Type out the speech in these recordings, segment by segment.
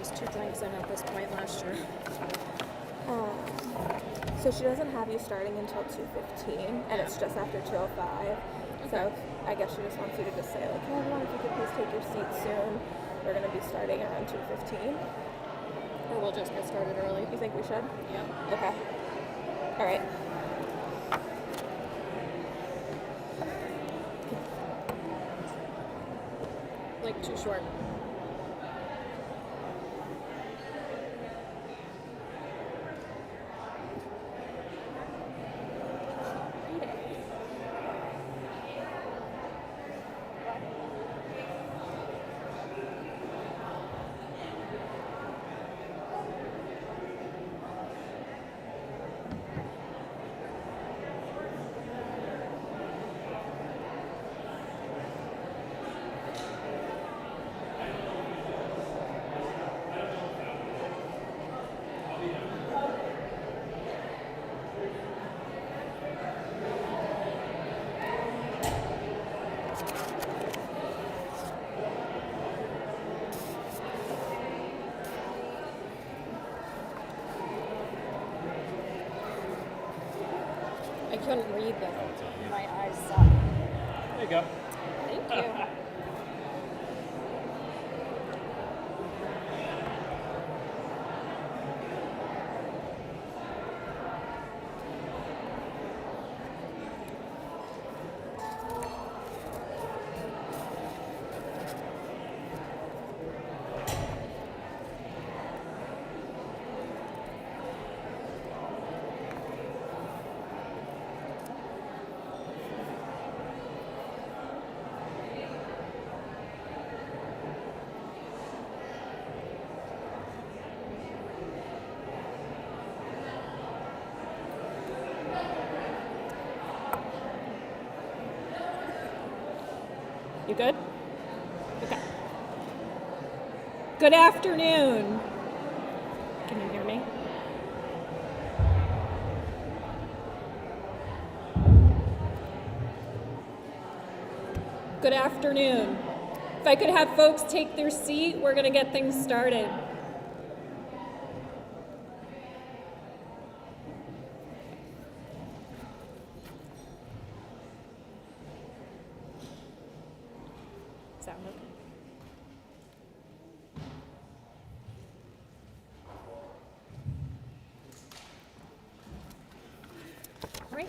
was 2 drinks in at this point last year. So she doesn't have you starting until 2:15, and it's just after 2:05. So I guess she just wants you to just say, like, hey, everyone, if you could please take your seats soon. We're going to be starting around 2:15. Or we'll just get started early. You think we should? Yeah. Okay. All right. Like, too short. I couldn't read them. My eyes suck. There you go. Thank you. You good? Okay. Good afternoon. Can you hear me? Good afternoon. If I could have folks take their seat, we're going to get things started. Sound okay? All right.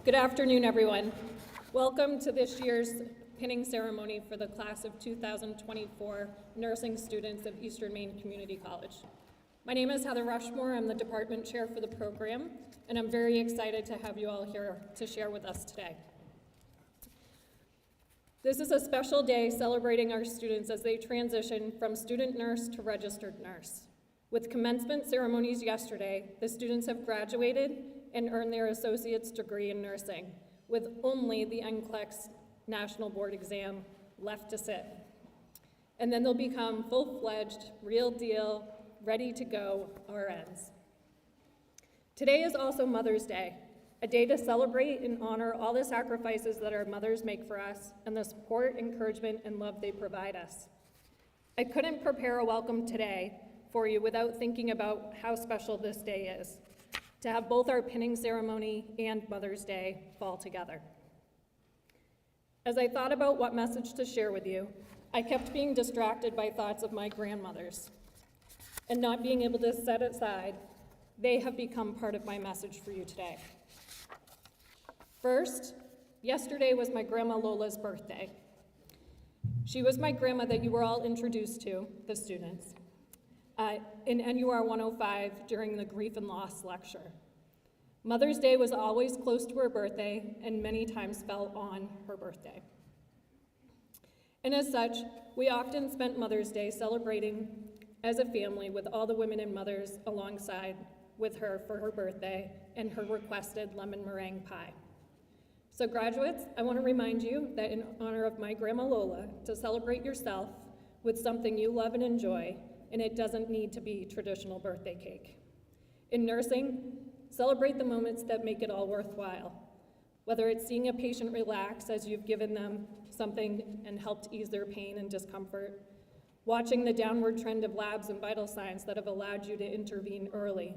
Good afternoon, everyone. Welcome to this year's pinning ceremony for the class of 2024 nursing students of Eastern Maine Community College. My name is Heather Rushmore. I'm the department chair for the program, and I'm very excited to have you all here to share with us today. This is a special day celebrating our students as they transition from student nurse to registered nurse. With commencement ceremonies yesterday, the students have graduated and earned their associate's degree in nursing, with only the NCLEX National Board exam left to sit. And then they'll become full-fledged, real deal, ready to go RNs. Today is also Mother's Day, a day to celebrate and honor all the sacrifices that our mothers make for us and the support, encouragement, and love they provide us. I couldn't prepare a welcome today for you without thinking about how special this day is, to have both our pinning ceremony and Mother's Day fall together. As I thought about what message to share with you, I kept being distracted by thoughts of my grandmothers and not being able to set aside. They have become part of my message for you today. First, yesterday was my grandma Lola's birthday. She was my grandma that you were all introduced to, the students, in NUR 105 during the Grief and Loss lecture. Mother's Day was always close to her birthday and many times fell on her birthday. And as such, we often spent Mother's Day celebrating as a family with all the women and mothers alongside with her for her birthday and her requested lemon meringue pie. So graduates, I want to remind you that in honor of my grandma Lola, to celebrate yourself with something you love and enjoy, and it doesn't need to be traditional birthday cake. In nursing, celebrate the moments that make it all worthwhile, whether it's seeing a patient relax as you've given them something and helped ease their pain and discomfort, watching the downward trend of labs and vital signs that have allowed you to intervene early,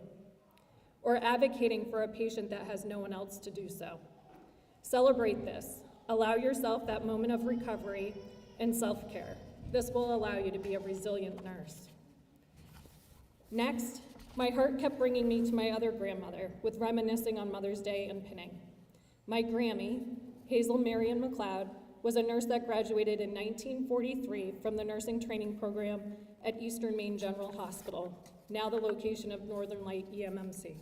or advocating for a patient that has no one else to do so. Celebrate this. Allow yourself that moment of recovery and self-care. This will allow you to be a resilient nurse. Next, my heart kept bringing me to my other grandmother with reminiscing on Mother's Day and pinning. My Grammy, Hazel Marion McLeod, was a nurse that graduated in 1943 from the nursing training program at Eastern Maine General Hospital, now the location of Northern Light EMMC.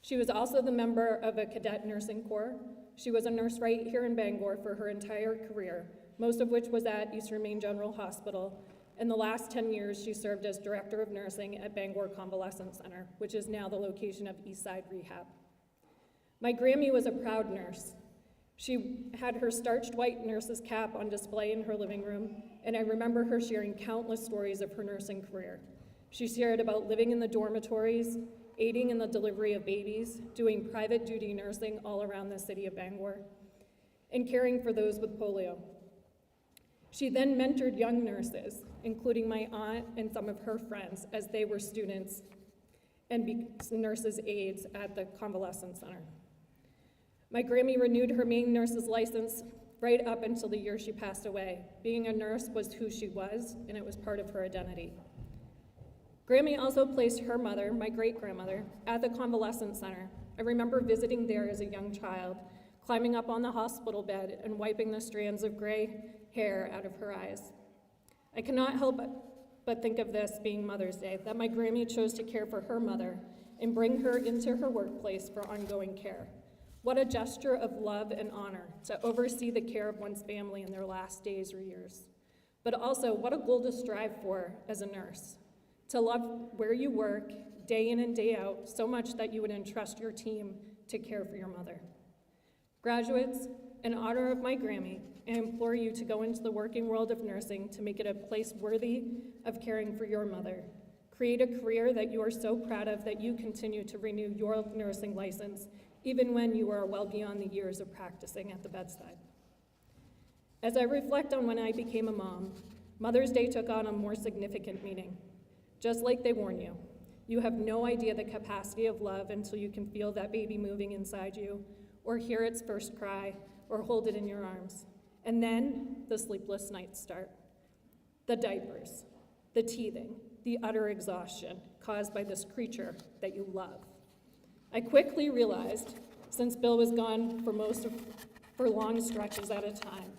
She was also the member of a cadet nursing corps. She was a nurse right here in Bangor for her entire career, most of which was at Eastern Maine General Hospital. In the last 10 years, she served as Director of Nursing at Bangor Convalescent Center, which is now the location of Eastside Rehab. My Grammy was a proud nurse. She had her starched white nurse's cap on display in her living room, and I remember her sharing countless stories of her nursing career. She shared about living in the dormitories, aiding in the delivery of babies, doing private duty nursing all around the city of Bangor, and caring for those with polio. She then mentored young nurses, including my aunt and some of her friends, as they were students and nurses' aides at the convalescent center. My Grammy renewed her Maine nurse's license right up until the year she passed away. Being a nurse was who she was, and it was part of her identity. Grammy also placed her mother, my great-grandmother, at the convalescent center. I remember visiting there as a young child, climbing up on the hospital bed and wiping the strands of gray hair out of her eyes. I cannot help but think of this being Mother's Day, that my Grammy chose to care for her mother and bring her into her workplace for ongoing care. What a gesture of love and honor to oversee the care of one's family in their last days or years. But also, what a goal to strive for as a nurse, to love where you work day in and day out so much that you would entrust your team to care for your mother. Graduates, in honor of my Grammy, I implore you to go into the working world of nursing to make it a place worthy of caring for your mother. Create a career that you are so proud of that you continue to renew your nursing license even when you are well beyond the years of practicing at the bedside. As I reflect on when I became a mom, Mother's Day took on a more significant meaning. Just like they warn you, you have no idea the capacity of love until you can feel that baby moving inside you, or hear its first cry, or hold it in your arms. And then the sleepless nights start. The diapers, the teething, the utter exhaustion caused by this creature that you love. I quickly realized, since Bill was gone for long stretches at a time,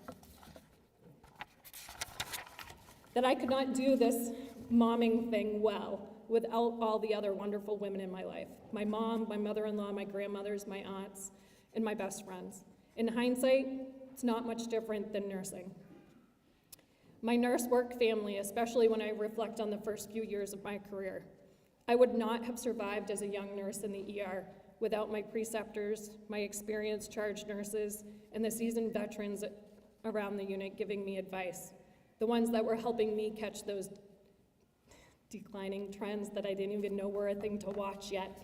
that I could not do this momming thing well without all the other wonderful women in my life. My mom, my mother-in-law, my grandmothers, my aunts, and my best friends. In hindsight, it's not much different than nursing. My nurse work family, especially when I reflect on the first few years of my career. I would not have survived as a young nurse in the ER without my preceptors, my experienced charge nurses, and the seasoned veterans around the unit giving me advice, the ones that were helping me catch those declining trends that I didn't even know were a thing to watch yet.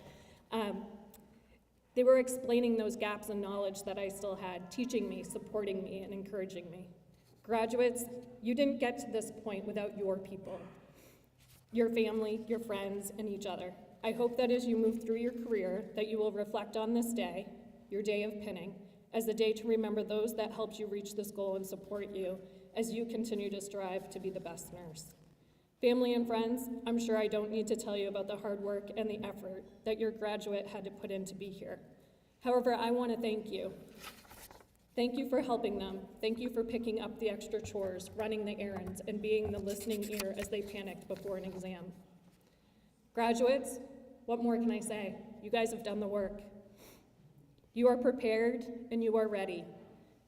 They were explaining those gaps in knowledge that I still had, teaching me, supporting me, and encouraging me. Graduates, you didn't get to this point without your people, your family, your friends, and each other. I hope that as you move through your career, that you will reflect on this day, your day of pinning, as the day to remember those that helped you reach this goal and support you as you continue to strive to be the best nurse. Family and friends, I'm sure I don't need to tell you about the hard work and the effort that your graduate had to put in to be here. However, I want to thank you. Thank you for helping them. Thank you for picking up the extra chores, running the errands, and being the listening ear as they panicked before an exam. Graduates, what more can I say? You guys have done the work. You are prepared and you are ready.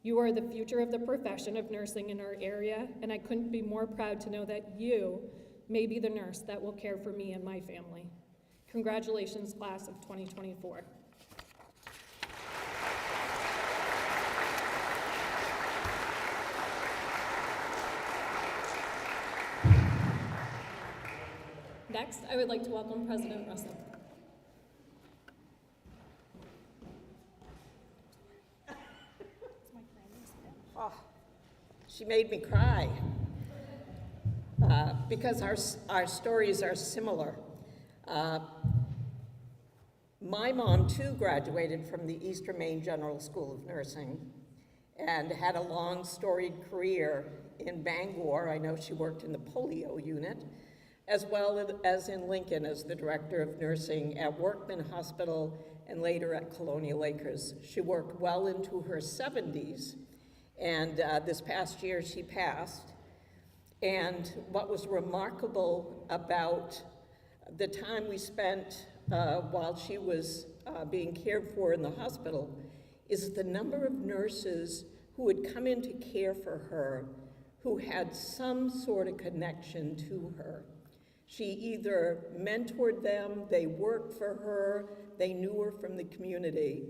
You are the future of the profession of nursing in our area, and I couldn't be more proud to know that you may be the nurse that will care for me and my family. Congratulations, class of 2024. Next, I would like to welcome President Russell. Oh, she made me cry. because our stories are similar. Uh, my mom, too, graduated from the Eastern Maine General School of Nursing and had a long, storied career in Bangor. I know she worked in the polio unit, as well as in Lincoln as the director of nursing at Workman Hospital and later at Colonial Acres. She worked well into her 70s, and this past year she passed. And what was remarkable about the time we spent while she was being cared for in the hospital is the number of nurses who would come in to care for her who had some sort of connection to her. She either mentored them, they worked for her, they knew her from the community.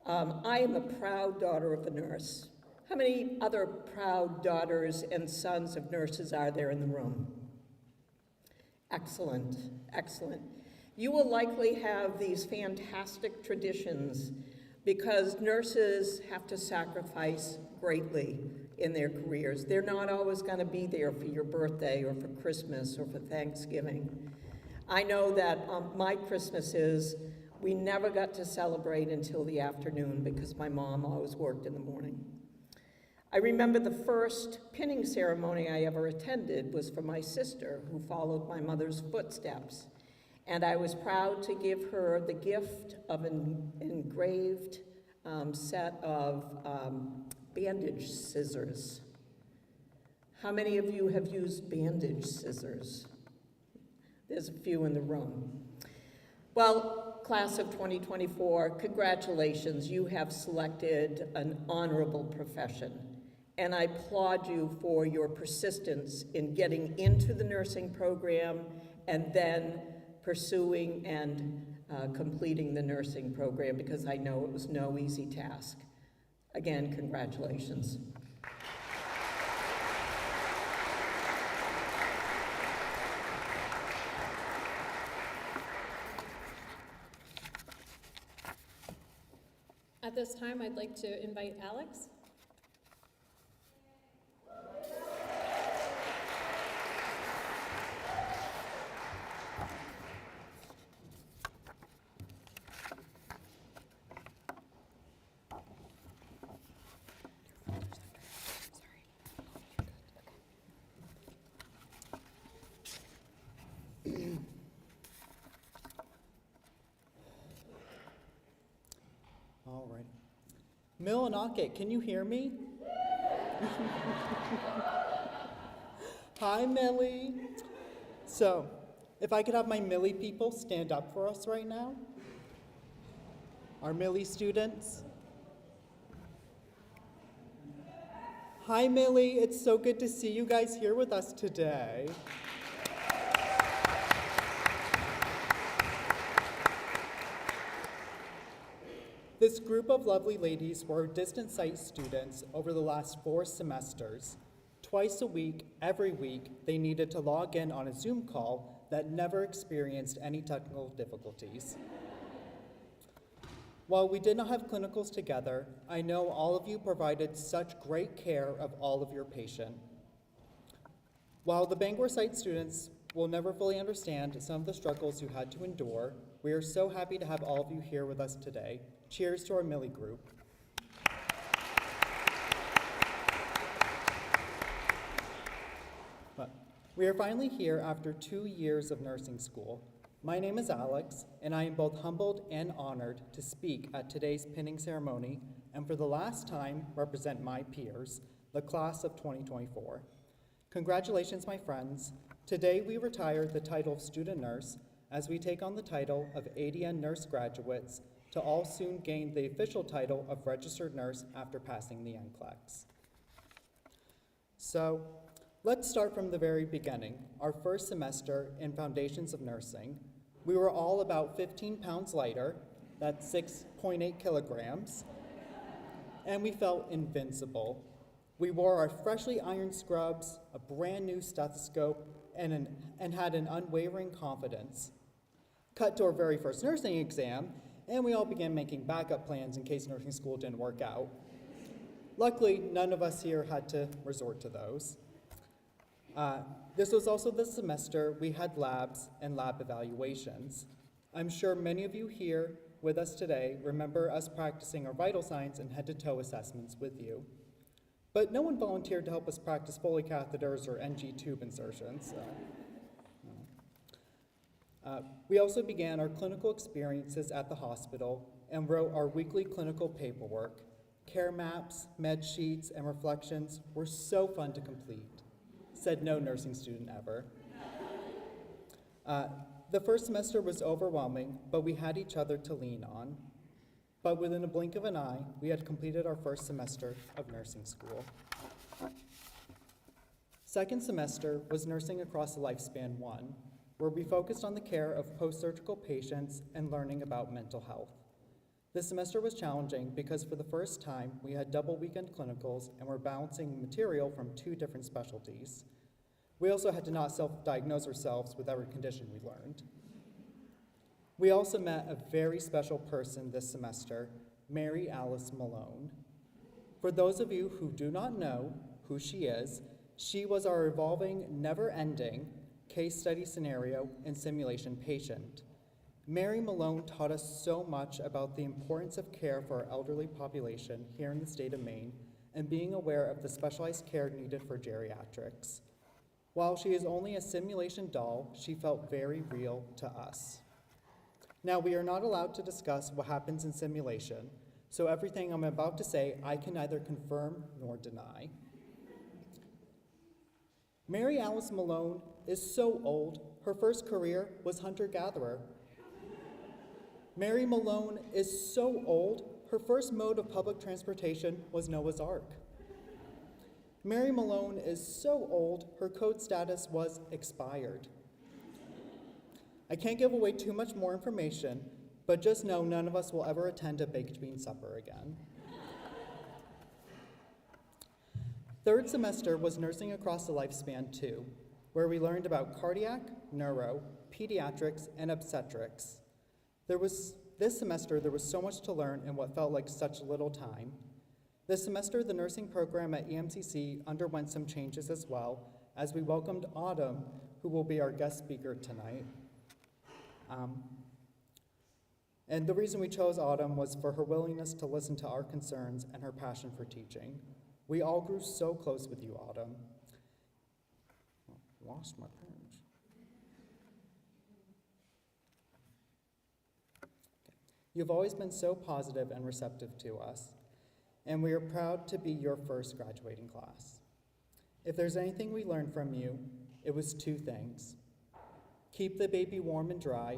I am a proud daughter of a nurse. How many other proud daughters and sons of nurses are there in the room? Excellent, excellent. You will likely have these fantastic traditions because nurses have to sacrifice greatly in their careers. They're not always going to be there for your birthday or for Christmas or for Thanksgiving. I know that my Christmases, we never got to celebrate until the afternoon because my mom always worked in the morning. I remember the first pinning ceremony I ever attended was for my sister, who followed my mother's footsteps. And I was proud to give her the gift of an engraved set of bandage scissors. How many of you have used bandage scissors? There's a few in the room. Well, class of 2024, congratulations. You have selected an honorable profession. And I applaud you for your persistence in getting into the nursing program and then pursuing and completing the nursing program, because I know it was no easy task. Again, congratulations. At this time, I'd like to invite Alex. All right. Millinocket, can you hear me? Hi, Millie. So, if I could have my Millie people stand up for us right now. Our Millie students. Hi, Millie. It's so good to see you guys here with us today. This group of lovely ladies were distant sight students over the last 4 semesters. Twice a week, every week, they needed to log in on a Zoom call that never experienced any technical difficulties. While we did not have clinicals together, I know all of you provided such great care of all of your patients. While the Bangor Sight students will never fully understand some of the struggles you had to endure, we are so happy to have all of you here with us today. Cheers to our Millie group. But we are finally here after 2 years of nursing school. My name is Alex, and I am both humbled and honored to speak at today's pinning ceremony and for the last time represent my peers, the class of 2024. Congratulations, my friends. Today we retire the title of student nurse as we take on the title of ADN nurse graduates to all soon gain the official title of registered nurse after passing the NCLEX. So let's start from the very beginning, our first semester in Foundations of Nursing. We were all about 15 pounds lighter, that's 6.8 kilograms, and we felt invincible. We wore our freshly ironed scrubs, a brand new stethoscope, and had an unwavering confidence. Cut to our very first nursing exam, and we all began making backup plans in case nursing school didn't work out. Luckily, none of us here had to resort to those. This was also the semester we had labs and lab evaluations. I'm sure many of you here with us today remember us practicing our vital signs and head-to-toe assessments with you. But no one volunteered to help us practice Foley catheters or NG tube insertions. We also began our clinical experiences at the hospital and wrote our weekly clinical paperwork. Care maps, med sheets, and reflections were so fun to complete. Said no nursing student ever. The first semester was overwhelming, but we had each other to lean on. But within a blink of an eye, we had completed our first semester of nursing school. Second semester was Nursing Across the Lifespan 1, where we focused on the care of post-surgical patients and learning about mental health. This semester was challenging because for the first time, we had double weekend clinicals and were balancing material from 2 different specialties. We also had to not self-diagnose ourselves with every condition we learned. We also met a very special person this semester, Mary Alice Malone. For those of you who do not know who she was our evolving, never-ending case study scenario and simulation patient. Mary Malone taught us so much about the importance of care for our elderly population here in the state of Maine and being aware of the specialized care needed for geriatrics. While she is only a simulation doll, she felt very real to us. Now, we are not allowed to discuss what happens in simulation, so everything I'm about to say I can neither confirm nor deny. Mary Alice Malone is so old, her first career was hunter-gatherer. Mary Malone is so old, her first mode of public transportation was Noah's Ark. Mary Malone is so old, her code status was expired. I can't give away too much more information, but just know none of us will ever attend a baked bean supper again. Third semester was Nursing Across the Lifespan 2, where we learned about cardiac, neuro, pediatrics, and obstetrics. This semester, there was so much to learn in what felt like such little time. This semester, the nursing program at EMCC underwent some changes as well, as we welcomed Autumn, who will be our guest speaker tonight. And the reason we chose Autumn was for her willingness to listen to our concerns and her passion for teaching. We all grew so close with you, Autumn. Lost my page. You've always been so positive and receptive to us, and we are proud to be your first graduating class. If there's anything we learned from you, it was 2 things. Keep the baby warm and dry,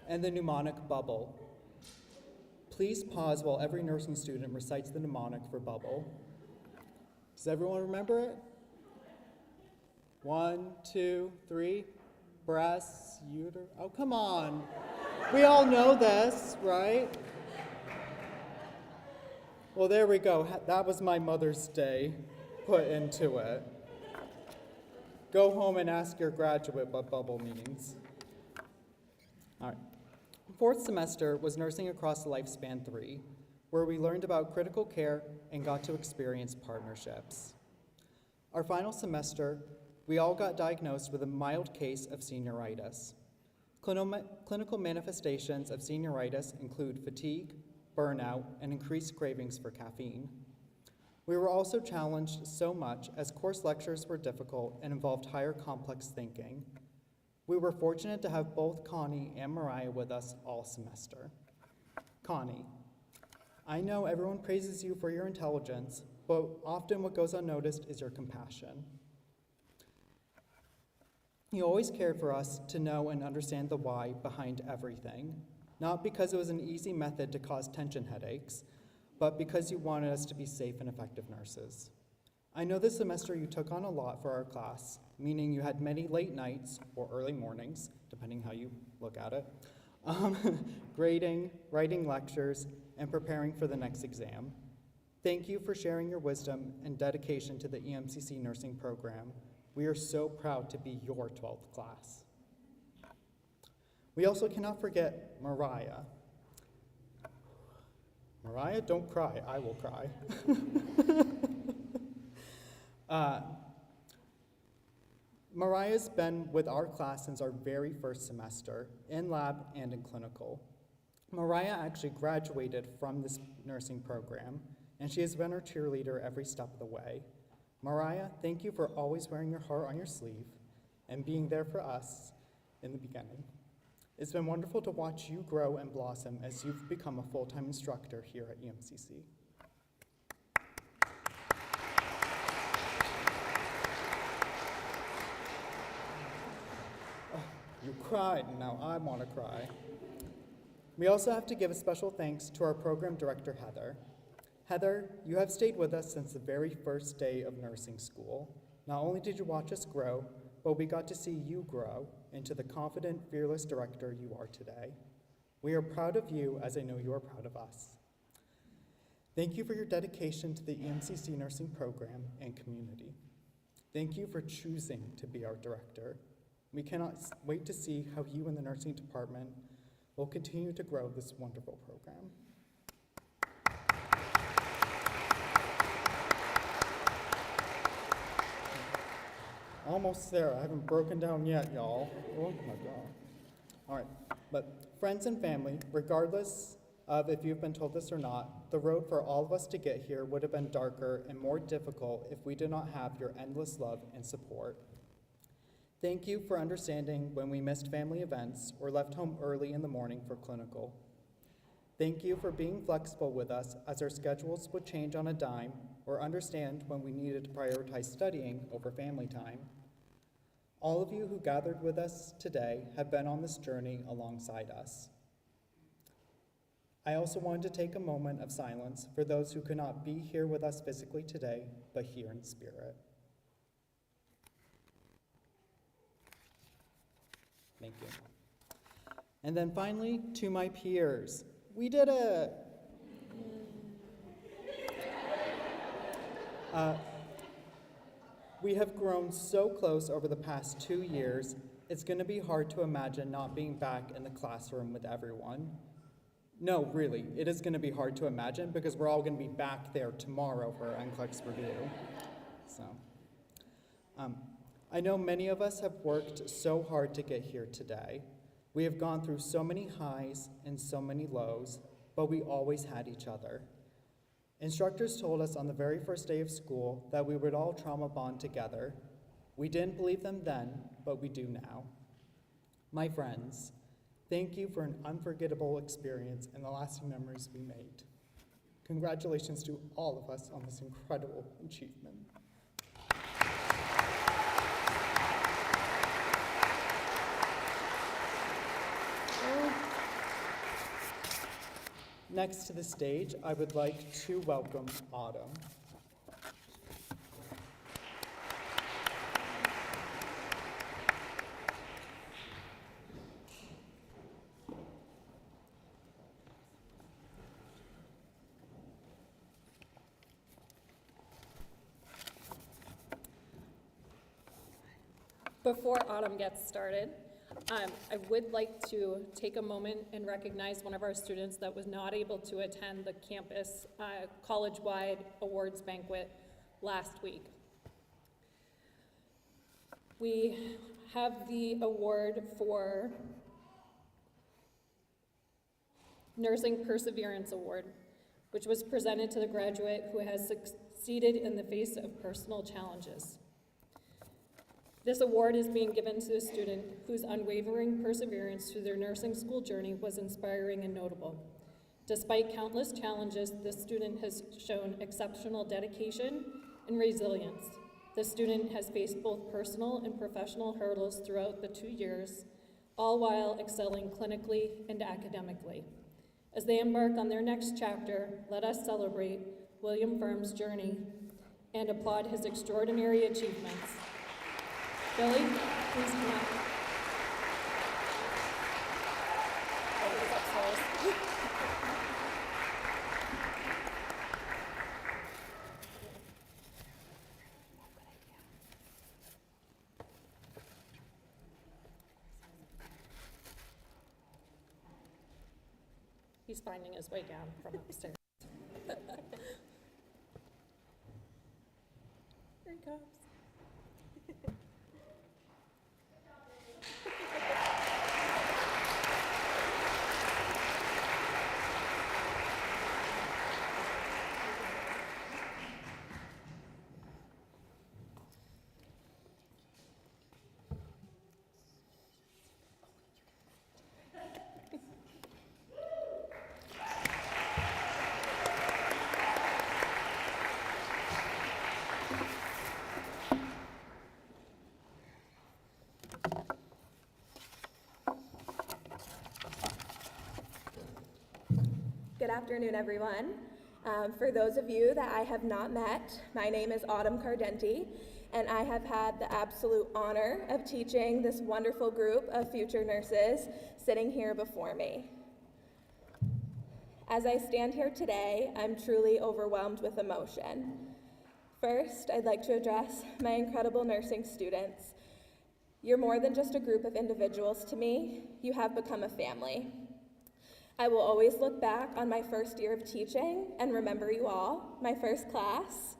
and the mnemonic bubble. Please pause while every nursing student recites the mnemonic for bubble. Does everyone remember it? 1, 2, 3. Breasts, uterus. Oh, come on. We all know this, right? Well, there we go. That was my Mother's Day put into it. Go home and ask your graduate what bubble means. All right. Fourth semester was Nursing Across the Lifespan 3, where we learned about critical care and got to experience partnerships. Our final semester, we all got diagnosed with a mild case of senioritis. Clinical manifestations of senioritis include fatigue, burnout, and increased cravings for caffeine. We were also challenged so much as course lectures were difficult and involved higher complex thinking. We were fortunate to have both Connie and Mariah with us all semester. Connie, I know everyone praises you for your intelligence, but often what goes unnoticed is your compassion. You always cared for us to know and understand the why behind everything, not because it was an easy method to cause tension headaches, but because you wanted us to be safe and effective nurses. I know this semester you took on a lot for our class, meaning you had many late nights or early mornings, depending how you look at it, grading, writing lectures, and preparing for the next exam. Thank you for sharing your wisdom and dedication to the EMCC nursing program. We are so proud to be your 12th class. We also cannot forget Mariah. Mariah, don't cry. I will cry. Mariah's been with our class since our very first semester, in lab and in clinical. Mariah actually graduated from this nursing program, and she has been our cheerleader every step of the way. Mariah, thank you for always wearing your heart on your sleeve and being there for us in the beginning. It's been wonderful to watch you grow and blossom as you've become a full-time instructor here at EMCC. Oh, you cried, and now I want to cry. We also have to give a special thanks to our program director, Heather. Heather, you have stayed with us since the very first day of nursing school. Not only did you watch us grow, but we got to see you grow into the confident, fearless director you are today. We are proud of you, as I know you are proud of us. Thank you for your dedication to the EMCC nursing program and community. Thank you for choosing to be our director. We cannot wait to see how you and the nursing department will continue to grow this wonderful program. Almost there. I haven't broken down yet, y'all. Oh my God. All right, but friends and family, regardless of if you've been told this or not, the road for all of us to get here would have been darker and more difficult if we did not have your endless love and support. Thank you for understanding when we missed family events or left home early in the morning for clinical. Thank you for being flexible with us as our schedules would change on a dime, or understand when we needed to prioritize studying over family time. All of you who gathered with us today have been on this journey alongside us. I also wanted to take a moment of silence for those who could not be here with us physically today, but here in spirit. Thank you. And then finally, to my peers. We did it! We have grown so close over the past 2 years, it's going to be hard to imagine not being back in the classroom with everyone. No, really, it is going to be hard to imagine because we're all going to be back there tomorrow for our NCLEX review. So, I know many of us have worked so hard to get here today. We have gone through so many highs and so many lows, but we always had each other. Instructors told us on the very first day of school that we would all trauma bond together. We didn't believe them then, but we do now. My friends, thank you for an unforgettable experience and the lasting memories we made. Congratulations to all of us on this incredible achievement. Next to the stage, I would like to welcome Autumn. Before Autumn gets started, I would like to take a moment and recognize one of our students that was not able to attend the campus college-wide awards banquet last week. We have the award for Nursing Perseverance Award, which was presented to the graduate who has succeeded in the face of personal challenges. This award is being given to a student whose unwavering perseverance through their nursing school journey was inspiring and notable. Despite countless challenges, this student has shown exceptional dedication and resilience. The student has faced both personal and professional hurdles throughout the 2 years, all while excelling clinically and academically. As they embark on their next chapter, let us celebrate William Firm's journey and applaud his extraordinary achievements. Billy, please come up. Oh, he's upstairs. He's finding his way down from upstairs. Here he comes. Good afternoon, everyone. For those of you that I have not met, my name is Autumn Cardenti, and I have had the absolute honor of teaching this wonderful group of future nurses sitting here before me. As I stand here today, I'm truly overwhelmed with emotion. First, I'd like to address my incredible nursing students. You're more than just a group of individuals to me. You have become a family. I will always look back on my first year of teaching and remember you all, my first class.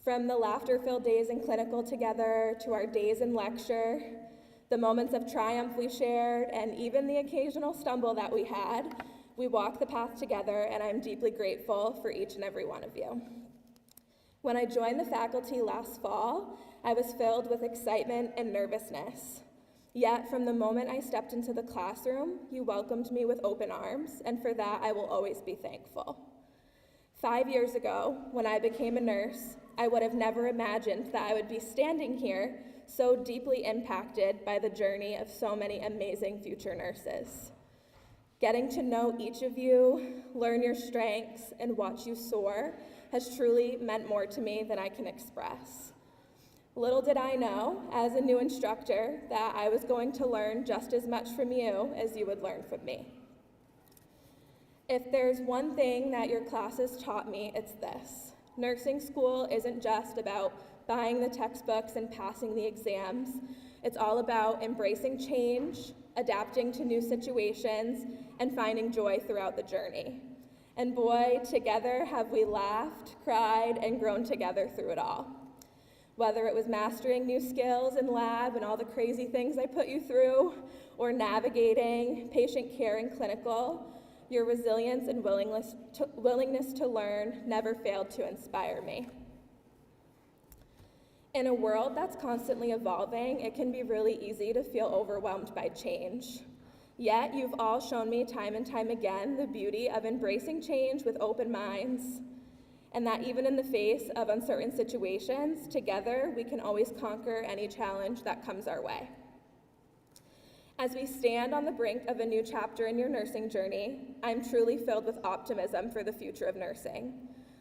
From the laughter-filled days in clinical together to our days in lecture, the moments of triumph we shared, and even the occasional stumble that we had, we walked the path together, and I'm deeply grateful for each and every one of you. When I joined the faculty last fall, I was filled with excitement and nervousness. Yet, from the moment I stepped into the classroom, you welcomed me with open arms, and for that I will always be thankful. 5 years ago, when I became a nurse, I would have never imagined that I would be standing here so deeply impacted by the journey of so many amazing future nurses. Getting to know each of you, learn your strengths, and watch you soar has truly meant more to me than I can express. Little did I know, as a new instructor, that I was going to learn just as much from you as you would learn from me. If there's one thing that your classes taught me, it's this. Nursing school isn't just about buying the textbooks and passing the exams. It's all about embracing change, adapting to new situations, and finding joy throughout the journey. And boy, together have we laughed, cried, and grown together through it all. Whether it was mastering new skills in lab and all the crazy things I put you through, or navigating patient care in clinical, your resilience and willingness to learn never failed to inspire me. In a world that's constantly evolving, it can be really easy to feel overwhelmed by change. Yet, you've all shown me time and time again the beauty of embracing change with open minds, and that even in the face of uncertain situations, together we can always conquer any challenge that comes our way. As we stand on the brink of a new chapter in your nursing journey, I'm truly filled with optimism for the future of nursing.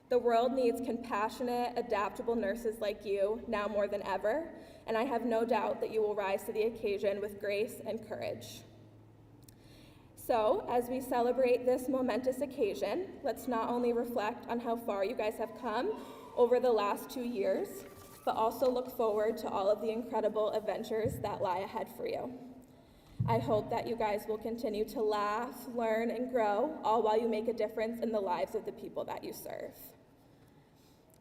The world needs compassionate, adaptable nurses like you now more than ever, and I have no doubt that you will rise to the occasion with grace and courage. So, as we celebrate this momentous occasion, let's not only reflect on how far you guys have come over the last 2 years, but also look forward to all of the incredible adventures that lie ahead for you. I hope that you guys will continue to laugh, learn, and grow, all while you make a difference in the lives of the people that you serve.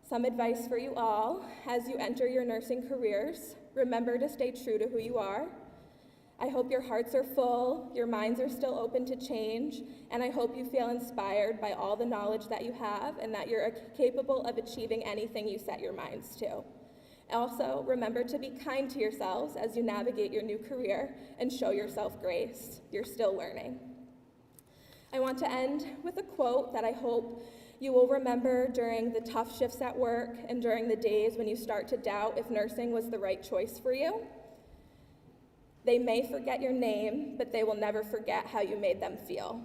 Some advice for you all: as you enter your nursing careers, remember to stay true to who you are. I hope your hearts are full, your minds are still open to change, and I hope you feel inspired by all the knowledge that you have and that you're capable of achieving anything you set your minds to. Also, remember to be kind to yourselves as you navigate your new career and show yourself grace. You're still learning. I want to end with a quote that I hope you will remember during the tough shifts at work and during the days when you start to doubt if nursing was the right choice for you. They may forget your name, but they will never forget how you made them feel.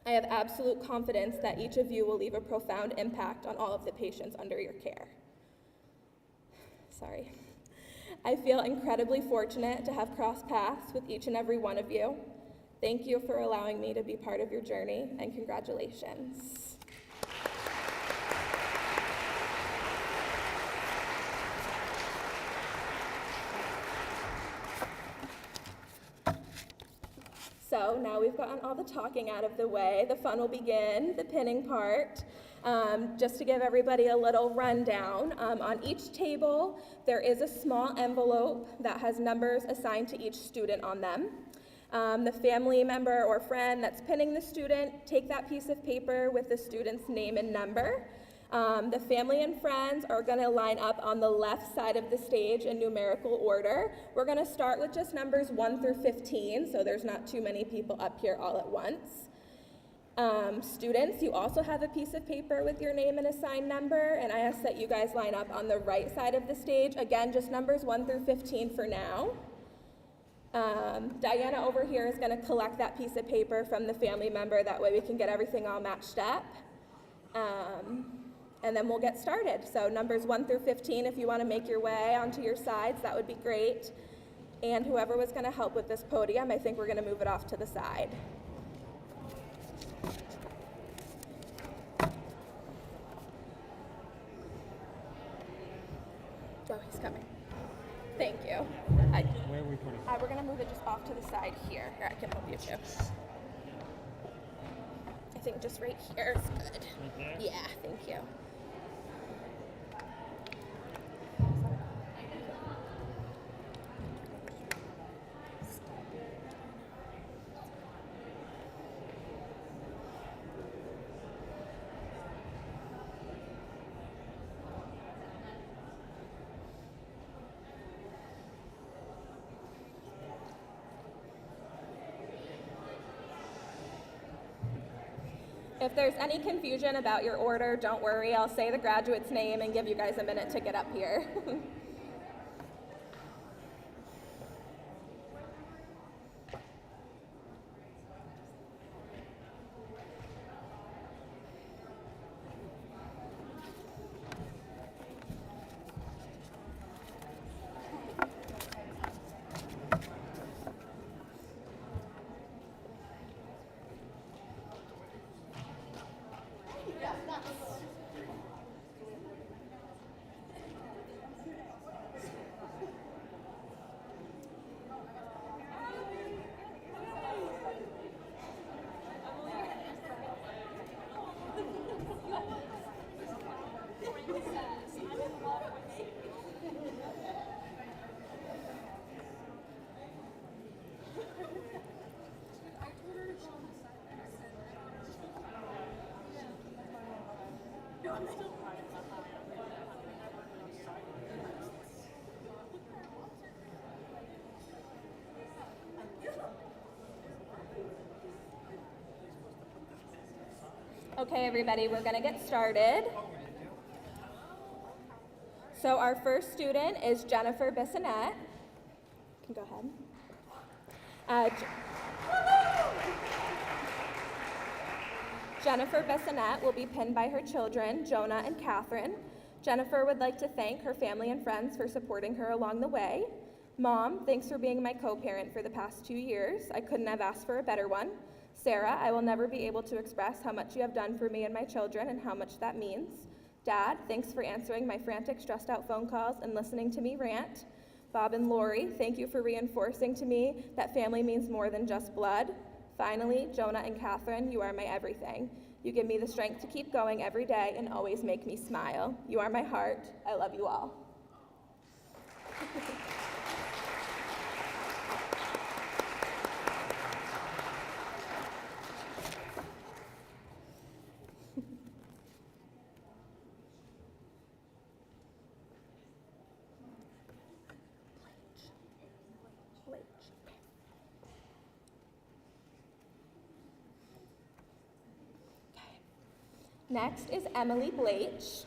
I have absolute confidence that each of you will leave a profound impact on all of the patients under your care. Sorry. I feel incredibly fortunate to have crossed paths with each and every one of you. Thank you for allowing me to be part of your journey, and congratulations. So now we've gotten all the talking out of the way, the fun will begin, the pinning part. Just to give everybody a little rundown, on each table there is a small envelope that has numbers assigned to each student on them. The family member or friend that's pinning the student, take that piece of paper with the student's name and number. The family and friends are going to line up on the left side of the stage in numerical order. We're going to start with just numbers 1 through 15, so there's not too many people up here all at once. Students, you also have a piece of paper with your name and assigned number, and I ask that you guys line up on the right side of the stage. Again, just numbers 1 through 15 for now. Diana over here is going to collect that piece of paper from the family member. That way we can get everything all matched up. And then we'll get started. So numbers 1 through 15, if you want to make your way onto your sides, that would be great. And whoever was going to help with this podium, I think we're going to move it off to the side. Oh, he's coming. Thank you. Where are we putting? We're going to move it just off to the side here. Here, I can help you too. I think just right here is good. Right there? Yeah, thank you. If there's any confusion about your order, don't worry. I'll say the graduate's name and give you guys a minute to get up here. Okay, everybody, we're going to get started. So our first student is Jennifer Bissonette. You can go ahead. Jennifer Bissonette will be pinned by her children, Jonah and Catherine. Jennifer would like to thank her family and friends for supporting her along the way. Mom, thanks for being my co-parent for the past 2 years. I couldn't have asked for a better one. Sarah, I will never be able to express how much you have done for me and my children and how much that means. Dad, thanks for answering my frantic, stressed out phone calls and listening to me rant. Bob and Lori, thank you for reinforcing to me that family means more than just blood. Finally, Jonah and Catherine, you are my everything. You give me the strength to keep going every day and always make me smile. You are my heart. I love you all. Next is Emily Blach.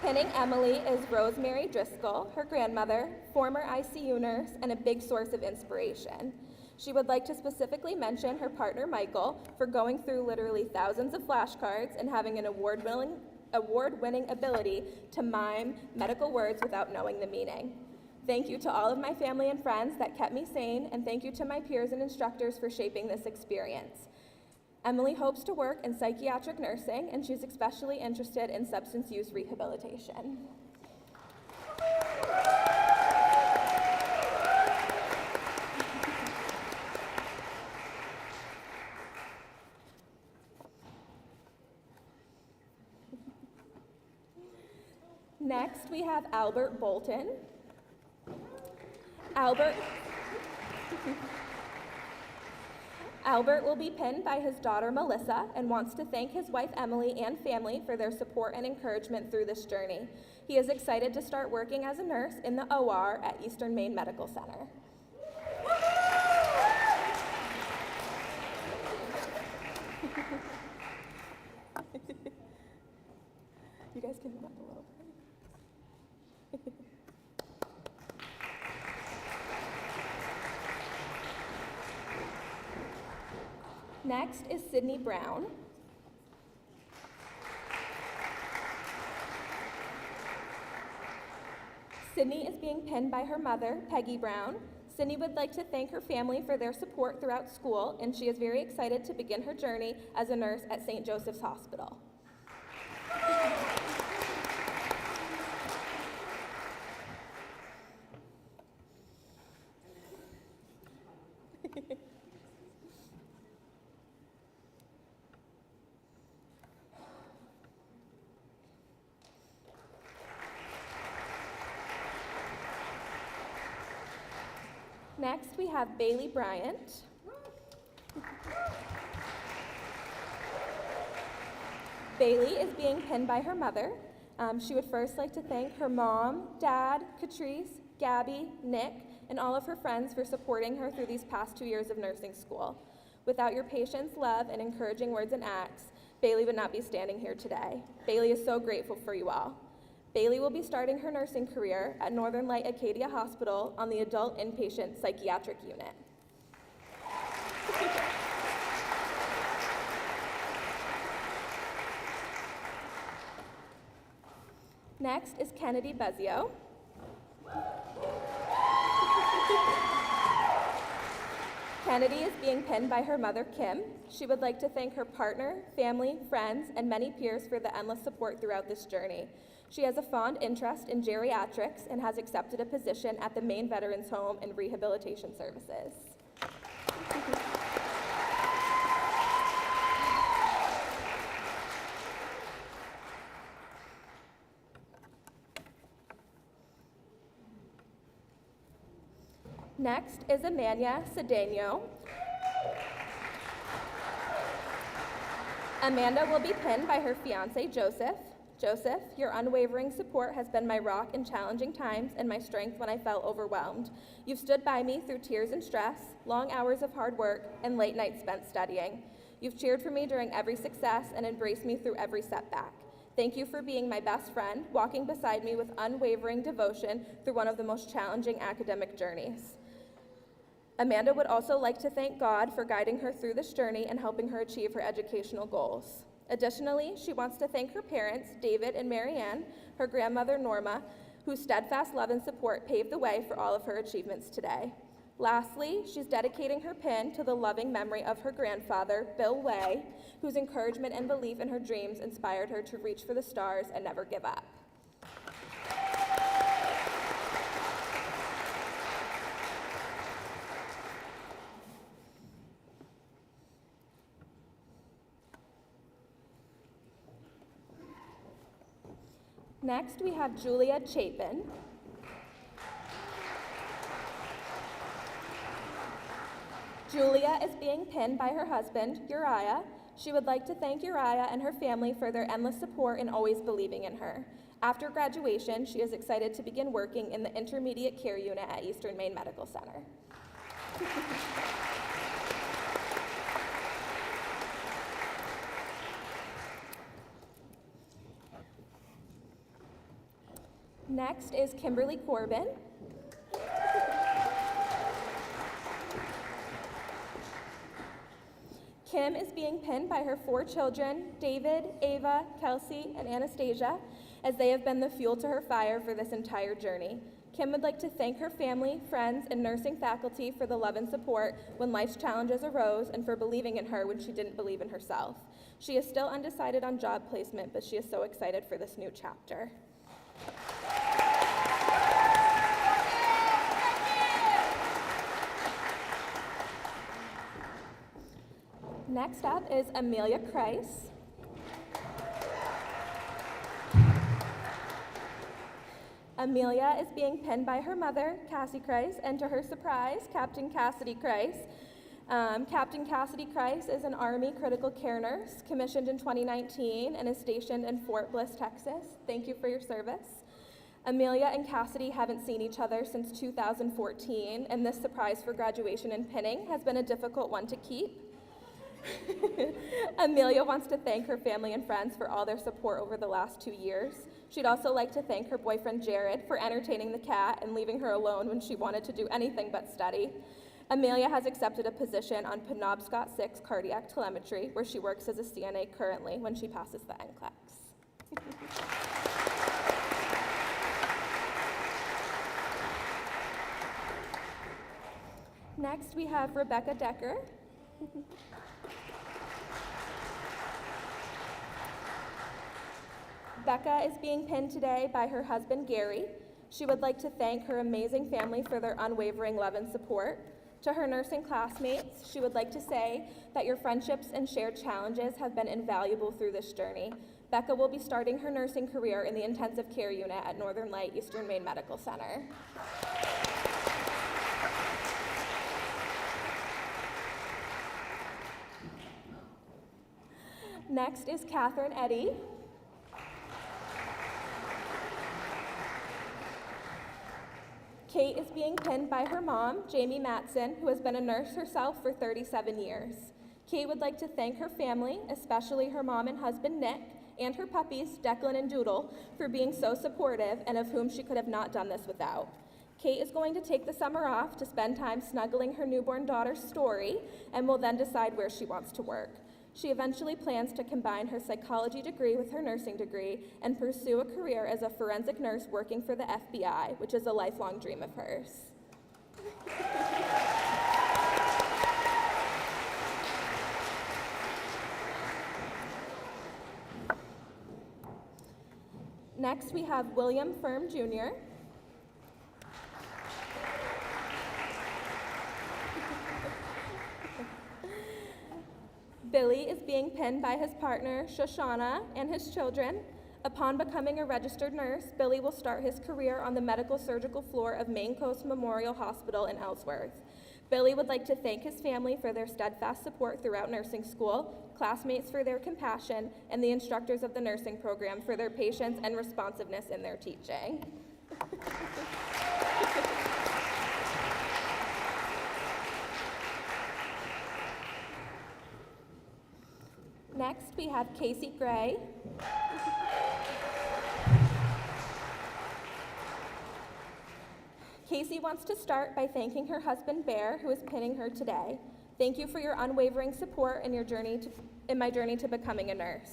Pinning Emily is Rosemary Driscoll, her grandmother, former ICU nurse, and a big source of inspiration. She would like to specifically mention her partner Michael for going through literally thousands of flashcards and having an award-winning ability to mime medical words without knowing the meaning. Thank you to all of my family and friends that kept me sane, and thank you to my peers and instructors for shaping this experience. Emily hopes to work in psychiatric nursing, and she's especially interested in substance use rehabilitation. Next, we have Albert Bolton. Albert will be pinned by his daughter Melissa and wants to thank his wife Emily and family for their support and encouragement through this journey. He is excited to start working as a nurse in the OR at Eastern Maine Medical Center. You guys can come up a little bit. Next is Sydney Brown. Sydney is being pinned by her mother, Peggy Brown. Sydney would like to thank her family for their support throughout school, and she is very excited to begin her journey as a nurse at St. Joseph's Hospital. Next, we have Bailey Bryant. Bailey is being pinned by her mother. She would first like to thank her mom, dad, Catrice, Gabby, Nick, and all of her friends for supporting her through these past 2 years of nursing school. Without your patience, love, and encouraging words and acts, Bailey would not be standing here today. Bailey is so grateful for you all. Bailey will be starting her nursing career at Northern Light Acadia Hospital on the Adult Inpatient Psychiatric Unit. Next is Kennedy Bezio. Kennedy is being pinned by her mother, Kim. She would like to thank her partner, family, friends, and many peers for the endless support throughout this journey. She has a fond interest in geriatrics and has accepted a position at the Maine Veterans Home and Rehabilitation Services. Next is Amanda Cedeno. Amanda will be pinned by her fiance, Joseph. Joseph, your unwavering support has been my rock in challenging times and my strength when I felt overwhelmed. You've stood by me through tears and stress, long hours of hard work, and late nights spent studying. You've cheered for me during every success and embraced me through every setback. Thank you for being my best friend, walking beside me with unwavering devotion through one of the most challenging academic journeys. Amanda would also like to thank God for guiding her through this journey and helping her achieve her educational goals. Additionally, she wants to thank her parents, David and Marianne, her grandmother, Norma, whose steadfast love and support paved the way for all of her achievements today. Lastly, she's dedicating her pin to the loving memory of her grandfather, Bill Way, whose encouragement and belief in her dreams inspired her to reach for the stars and never give up. Next, we have Julia Chapin. Julia is being pinned by her husband, Uriah. She would like to thank Uriah and her family for their endless support and always believing in her. After graduation, she is excited to begin working in the Intermediate Care Unit at Eastern Maine Medical Center. Next is Kimberly Corbin. Kim is being pinned by her 4 children, David, Ava, Kelsey, and Anastasia, as they have been the fuel to her fire for this entire journey. Kim would like to thank her family, friends, and nursing faculty for the love and support when life's challenges arose and for believing in her when she didn't believe in herself. She is still undecided on job placement, but she is so excited for this new chapter. Next up is Amelia Kreis. Amelia is being pinned by her mother, Cassie Kreis, and to her surprise, Captain Cassidy Kreis. Captain Cassidy Kreis is an Army critical care nurse commissioned in 2019 and is stationed in Fort Bliss, Texas. Thank you for your service. Amelia and Cassidy haven't seen each other since 2014, and this surprise for graduation and pinning has been a difficult one to keep. Amelia wants to thank her family and friends for all their support over the last 2 years. She'd also like to thank her boyfriend Jared for entertaining the cat and leaving her alone when she wanted to do anything but study. Amelia has accepted a position on Penobscot 6 cardiac telemetry, where she works as a CNA currently when she passes the NCLEX. Next, we have Rebecca Decker. Becca is being pinned today by her husband, Gary. She would like to thank her amazing family for their unwavering love and support. To her nursing classmates, she would like to say that your friendships and shared challenges have been invaluable through this journey. Becca will be starting her nursing career in the intensive care unit at Northern Light Eastern Maine Medical Center. Next is Catherine Eddy. Kate is being pinned by her mom, Jamie Matson, who has been a nurse herself for 37 years. Kate would like to thank her family, especially her mom and husband, Nick, and her puppies, Declan and Doodle, for being so supportive and of whom she could have not done this without. Kate is going to take the summer off to spend time snuggling her newborn daughter's Story and will then decide where she wants to work. She eventually plans to combine her psychology degree with her nursing degree and pursue a career as a forensic nurse working for the FBI, which is a lifelong dream of hers. Next, we have William Firm, Jr. Billy is being pinned by his partner, Shoshana, and his children. Upon becoming a registered nurse, Billy will start his career on the medical surgical floor of Maine Coast Memorial Hospital in Ellsworth. Billy would like to thank his family for their steadfast support throughout nursing school, classmates for their compassion, and the instructors of the nursing program for their patience and responsiveness in their teaching. Next, we have Casey Gray. Casey wants to start by thanking her husband, Bear, who is pinning her today. Thank you for your unwavering support in my journey to becoming a nurse.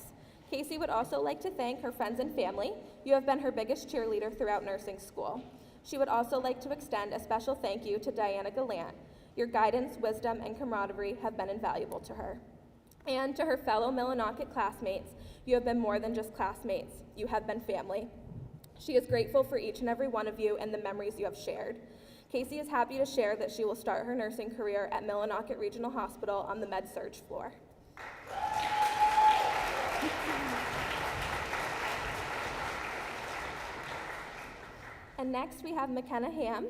Casey would also like to thank her friends and family. You have been her biggest cheerleader throughout nursing school. She would also like to extend a special thank you to Diana Gallant. Your guidance, wisdom, and camaraderie have been invaluable to her. And to her fellow Millinocket classmates, you have been more than just classmates. You have been family. She is grateful for each and every one of you and the memories you have shared. Casey is happy to share that she will start her nursing career at Millinocket Regional Hospital on the med-surg floor. And next we have McKenna Ham.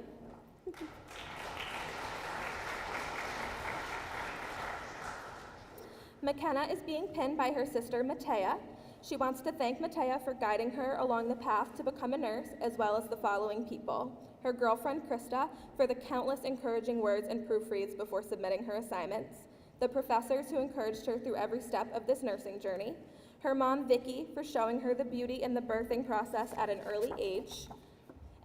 McKenna is being pinned by her sister, Matea. She wants to thank Matea for guiding her along the path to become a nurse, as well as the following people. Her girlfriend, Krista, for the countless encouraging words and proofreads before submitting her assignments. The professors who encouraged her through every step of this nursing journey. Her mom, Vicki, for showing her the beauty in the birthing process at an early age.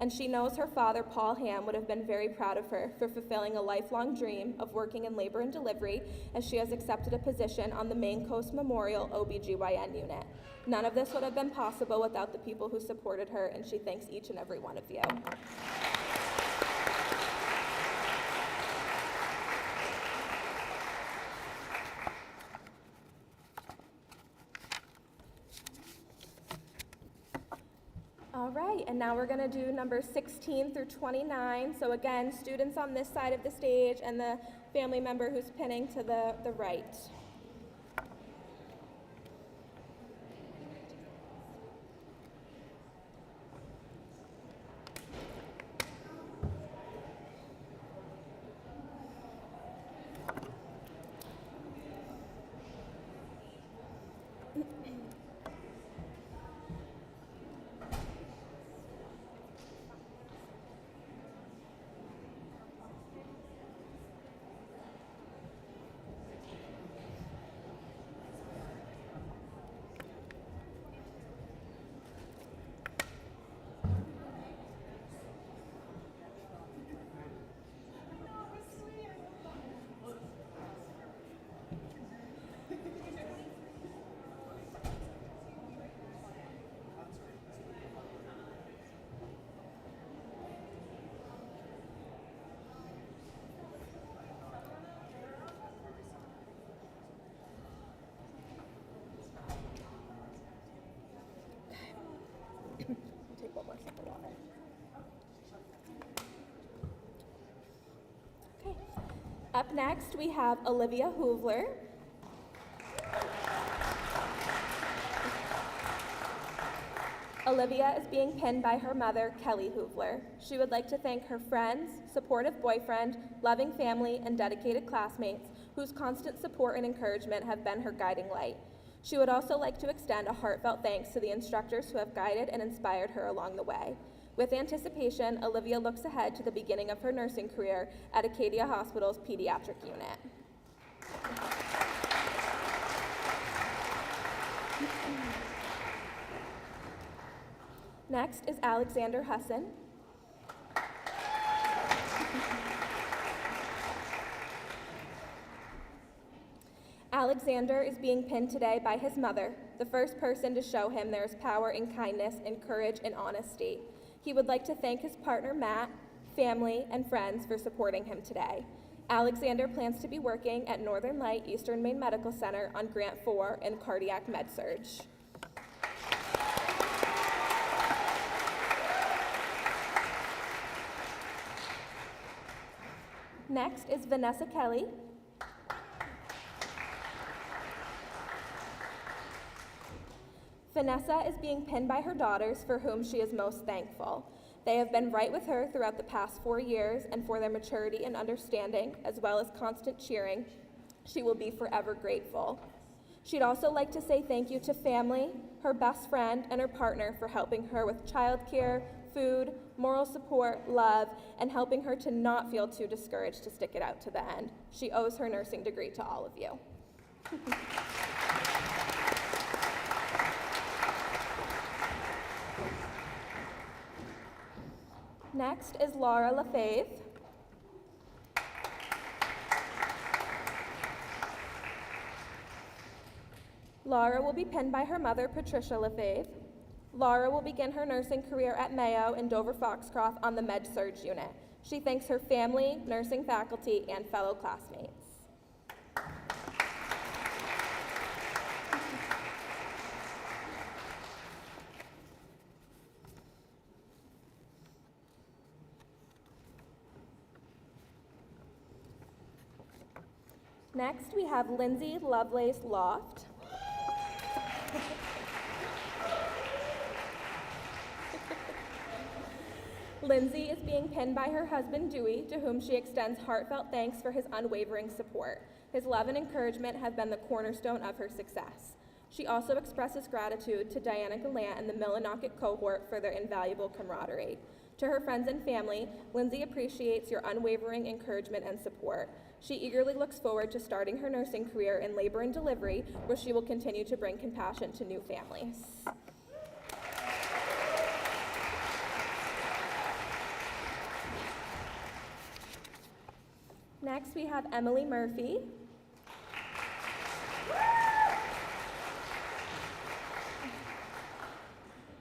And she knows her father, Paul Ham, would have been very proud of her for fulfilling a lifelong dream of working in labor and delivery, as she has accepted a position on the Maine Coast Memorial OBGYN unit. None of this would have been possible without the people who supported her, and she thanks each and every one of you. All right, and now we're going to do numbers 16 through 29. So again, students on this side of the stage and the family member who's pinning to the right. Take one more sip of water. Okay. Up next, we have Olivia Hoovler. Olivia is being pinned by her mother, Kelly Hoovler. She would like to thank her friends, supportive boyfriend, loving family, and dedicated classmates whose constant support and encouragement have been her guiding light. She would also like to extend a heartfelt thanks to the instructors who have guided and inspired her along the way. With anticipation, Olivia looks ahead to the beginning of her nursing career at Acadia Hospital's pediatric unit. Next is Alexander Husson. Alexander is being pinned today by his mother, the first person to show him there is power in kindness and courage and honesty. He would like to thank his partner, Matt, family, and friends for supporting him today. Alexander plans to be working at Northern Light Eastern Maine Medical Center on Grant 4 in cardiac med-surg. Next is Vanessa Kelly. Vanessa is being pinned by her daughters, for whom she is most thankful. They have been right with her throughout the past 4 years, and for their maturity and understanding, as well as constant cheering, she will be forever grateful. She'd also like to say thank you to family, her best friend, and her partner for helping her with childcare, food, moral support, love, and helping her to not feel too discouraged to stick it out to the end. She owes her nursing degree to all of you. Next is Laura LaFave. Laura will be pinned by her mother, Patricia LaFave. Laura will begin her nursing career at Mayo in Dover-Foxcroft on the med-surg unit. She thanks her family, nursing faculty, and fellow classmates. Next, we have Lindsay Lovelace Loft. Lindsay is being pinned by her husband, Dewey, to whom she extends heartfelt thanks for his unwavering support. His love and encouragement have been the cornerstone of her success. She also expresses gratitude to Diana Gallant and the Millinocket cohort for their invaluable camaraderie. To her friends and family, Lindsay appreciates your unwavering encouragement and support. She eagerly looks forward to starting her nursing career in labor and delivery, where she will continue to bring compassion to new families. Next, we have Emily Murphy.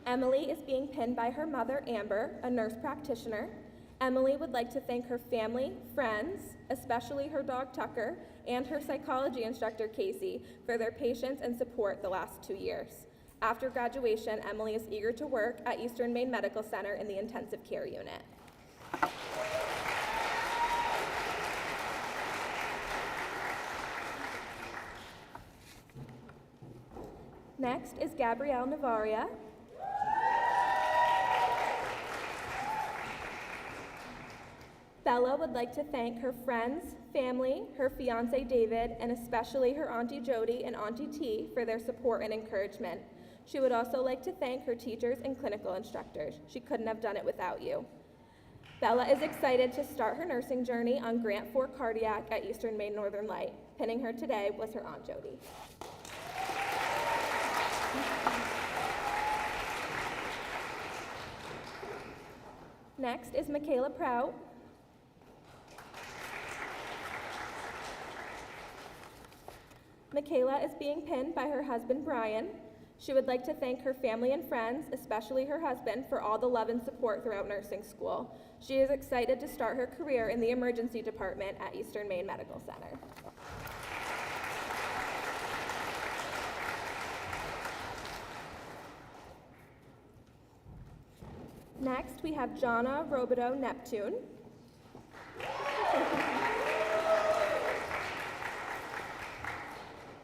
Emily is being pinned by her mother, Amber, a nurse practitioner. Emily would like to thank her family, friends, especially her dog Tucker, and her psychology instructor, Casey, for their patience and support the last 2 years. After graduation, Emily is eager to work at Eastern Maine Medical Center in the intensive care unit. Next is Gabrielle Navaria. Bella would like to thank her friends, family, her fiance David, and especially her Auntie Jody and Auntie T for their support and encouragement. She would also like to thank her teachers and clinical instructors. She couldn't have done it without you. Bella is excited to start her nursing journey on Grant 4 Cardiac at Eastern Maine Northern Light. Pinning her today was her Aunt Jody. Next is Michaela Prout. Michaela is being pinned by her husband, Brian. She would like to thank her family and friends, especially her husband, for all the love and support throughout nursing school. She is excited to start her career in the emergency department at Eastern Maine Medical Center. Next, we have Jonna Robideau Neptune.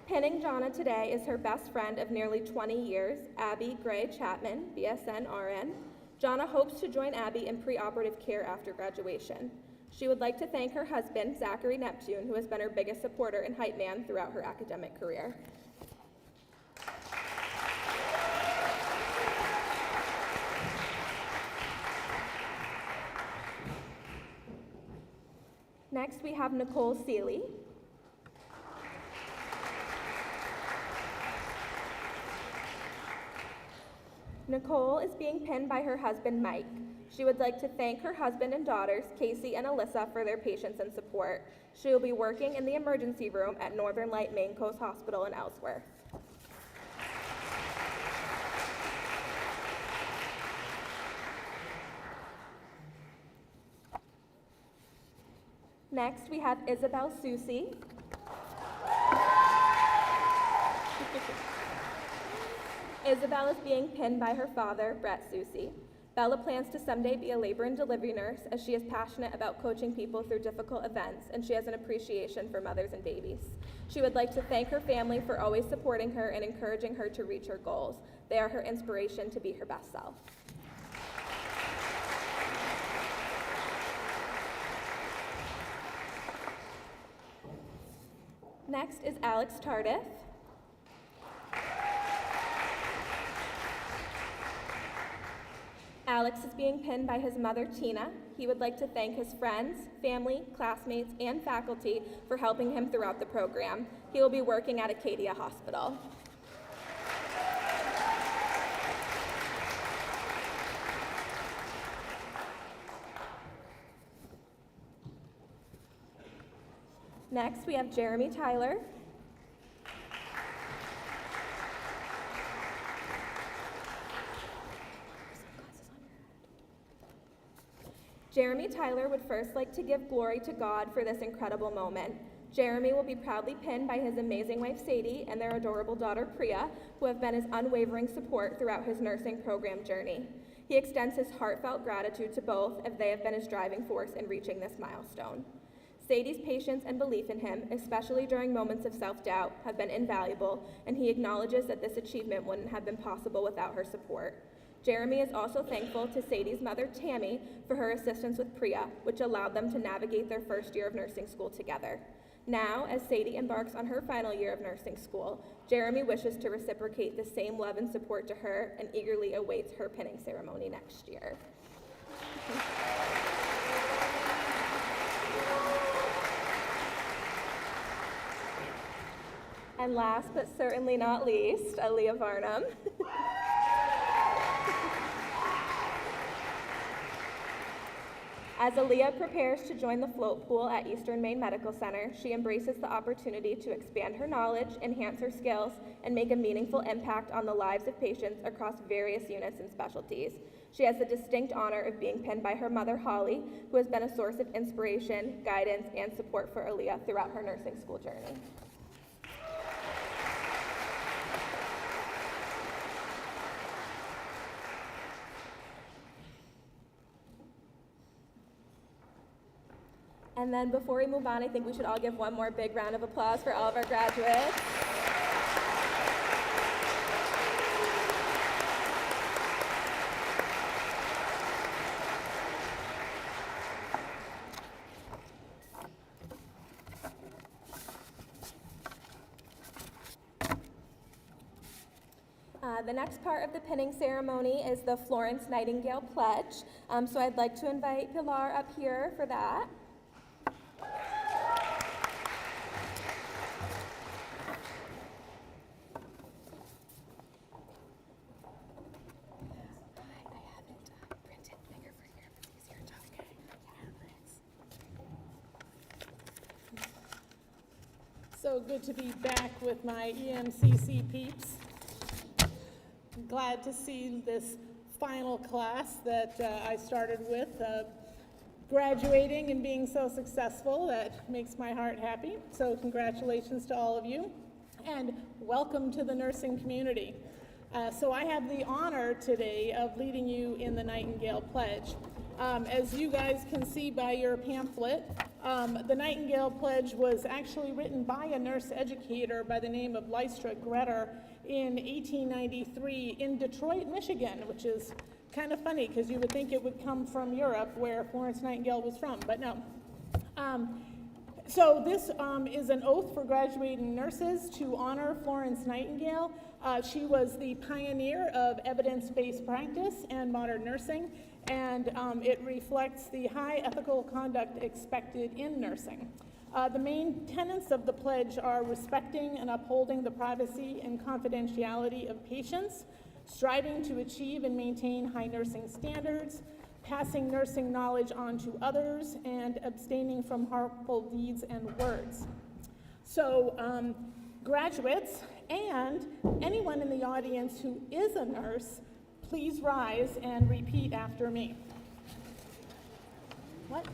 Pinning Jonna today is her best friend of nearly 20 years, Abby Gray Chapman, BSN RN. Jonna hopes to join Abby in preoperative care after graduation. She would like to thank her husband, Zachary Neptune, who has been her biggest supporter and hype man throughout her academic career. Next, we have Nicole Seeley. Nicole is being pinned by her husband, Mike. She would like to thank her husband and daughters, Casey and Alyssa, for their patience and support. She will be working in the emergency room at Northern Light Maine Coast Hospital in Ellsworth. Next, we have Isabel Susi. Isabel is being pinned by her father, Brett Susi. Bella plans to someday be a labor and delivery nurse, as she is passionate about coaching people through difficult events, and she has an appreciation for mothers and babies. She would like to thank her family for always supporting her and encouraging her to reach her goals. They are her inspiration to be her best self. Next is Alex Tardif. Alex is being pinned by his mother, Tina. He would like to thank his friends, family, classmates, and faculty for helping him throughout the program. He will be working at Acadia Hospital. Next, we have Jeremy Tyler. Jeremy Tyler would first like to give glory to God for this incredible moment. Jeremy will be proudly pinned by his amazing wife Sadie and their adorable daughter Priya, who have been his unwavering support throughout his nursing program journey. He extends his heartfelt gratitude to both, as they have been his driving force in reaching this milestone. Sadie's patience and belief in him, especially during moments of self-doubt, have been invaluable, and he acknowledges that this achievement wouldn't have been possible without her support. Jeremy is also thankful to Sadie's mother, Tammy, for her assistance with Priya, which allowed them to navigate their first year of nursing school together. Now, as Sadie embarks on her final year of nursing school, Jeremy wishes to reciprocate the same love and support to her and eagerly awaits her pinning ceremony next year. And last but certainly not least, Aaliyah Varnum. As Aaliyah prepares to join the float pool at Eastern Maine Medical Center, she embraces the opportunity to expand her knowledge, enhance her skills, and make a meaningful impact on the lives of patients across various units and specialties. She has the distinct honor of being pinned by her mother, Holly, who has been a source of inspiration, guidance, and support for Aaliyah throughout her nursing school journey. And then before we move on, I think we should all give one more big round of applause for all of our graduates. The next part of the pinning ceremony is the Florence Nightingale Pledge. So I'd like to invite Pilar up here for that. So good to be back with my EMCC peeps. I'm glad to see this final class that I started with graduating and being so successful. That makes my heart happy. So congratulations to all of you, and welcome to the nursing community. So I have the honor today of leading you in the Nightingale Pledge. As you guys can see by your pamphlet, the Nightingale Pledge was actually written by a nurse educator by the name of Lystra Gretter in 1893 in Detroit, Michigan, which is kind of funny because you would think it would come from Europe where Florence Nightingale was from, but no. So this is an oath for graduating nurses to honor Florence Nightingale. She was the pioneer of evidence-based practice and modern nursing, and it reflects the high ethical conduct expected in nursing. The main tenets of the pledge are respecting and upholding the privacy and confidentiality of patients, striving to achieve and maintain high nursing standards, passing nursing knowledge on to others, and abstaining from harmful deeds and words. So graduates and anyone in the audience who is a nurse, please rise and repeat after me. What?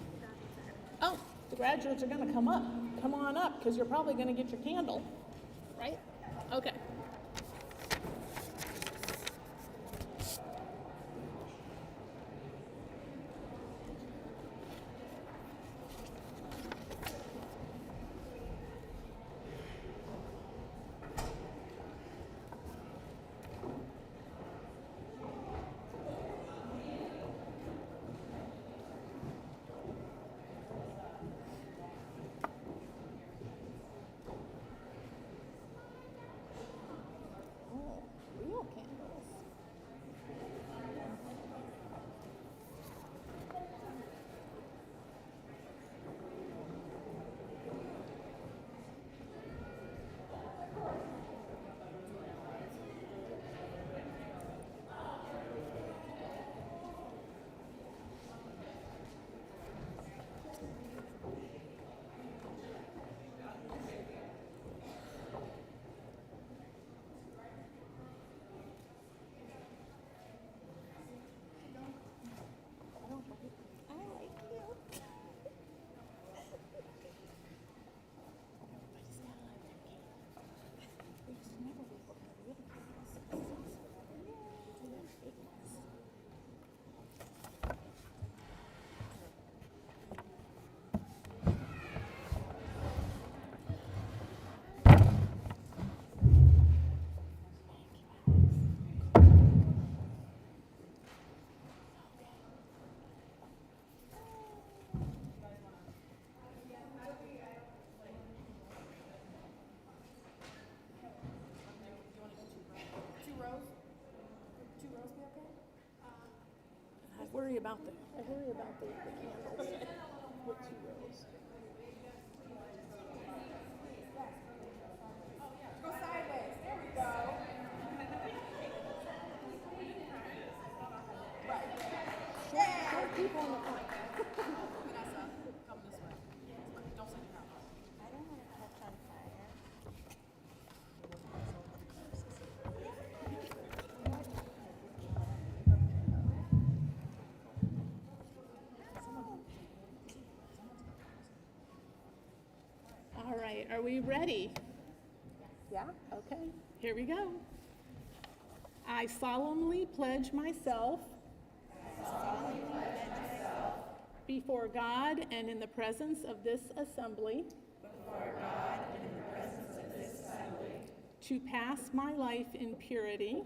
Oh, the graduates are gonna come up. Come on up, because you're probably gonna get your candle, right? Okay. Real candles. I worry about the candles with 2 rows. Go sideways. There we go. Short people in the front. Vanessa, come this way. Don't sit down. I don't want to catch on fire. All right, are we ready? Yeah? Okay, here we go. I solemnly pledge myself before God and in the presence of this assembly to pass my life in purity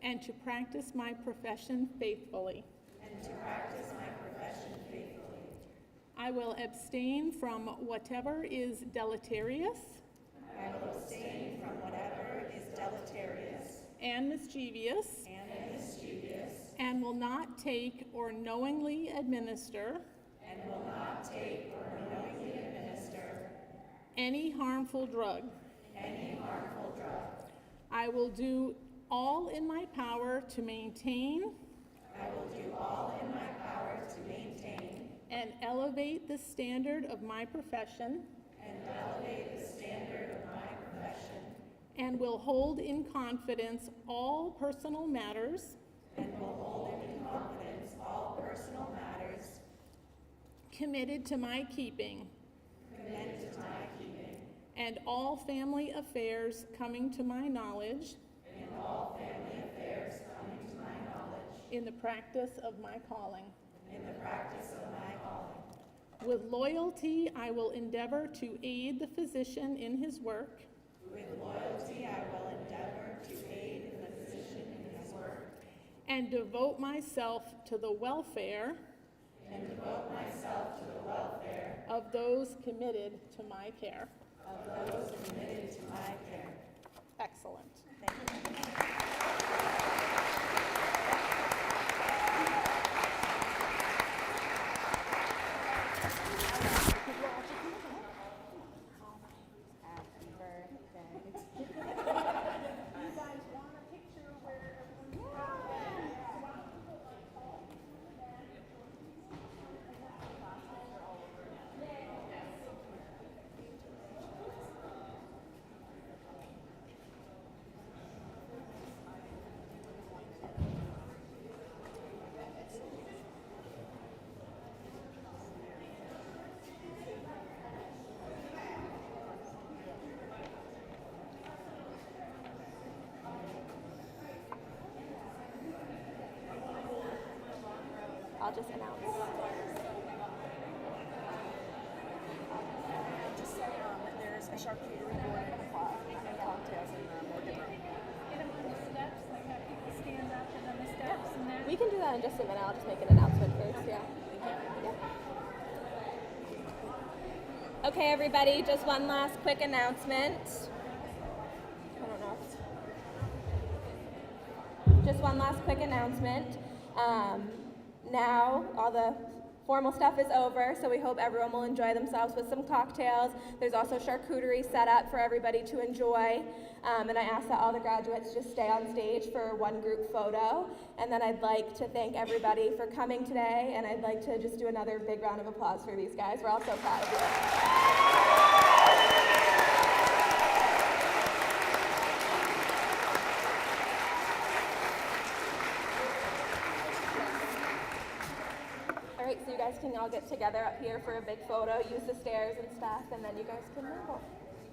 and to practice my profession faithfully. I will abstain from whatever is deleterious and mischievous and will not take or knowingly administer any harmful drug. I will do all in my power to maintain and elevate the standard of my profession and will hold in confidence all personal matters committed to my keeping and all family affairs coming to my knowledge. In the practice of my calling. With loyalty, I will endeavor to aid the physician in his work. And devote myself to the welfare. Of those committed to my care. Excellent. I'll just announce. Just say there's a charcuterie board and cocktails in the morgan room. We can do that in just a minute. I'll just make an announcement first, yeah. Okay, everybody, just one last quick announcement. I don't know. Just one last quick announcement. Now, all the formal stuff is over, so we hope everyone will enjoy themselves with some cocktails. There's also charcuterie set up for everybody to enjoy. And I ask that all the graduates just stay on stage for one group photo. And then I'd like to thank everybody for coming today, and I'd like to just do another big round of applause for these guys. We're all so proud of you. Alright, so you guys can all get together up here for a big photo, use the stairs and stuff, and then you guys can mingle.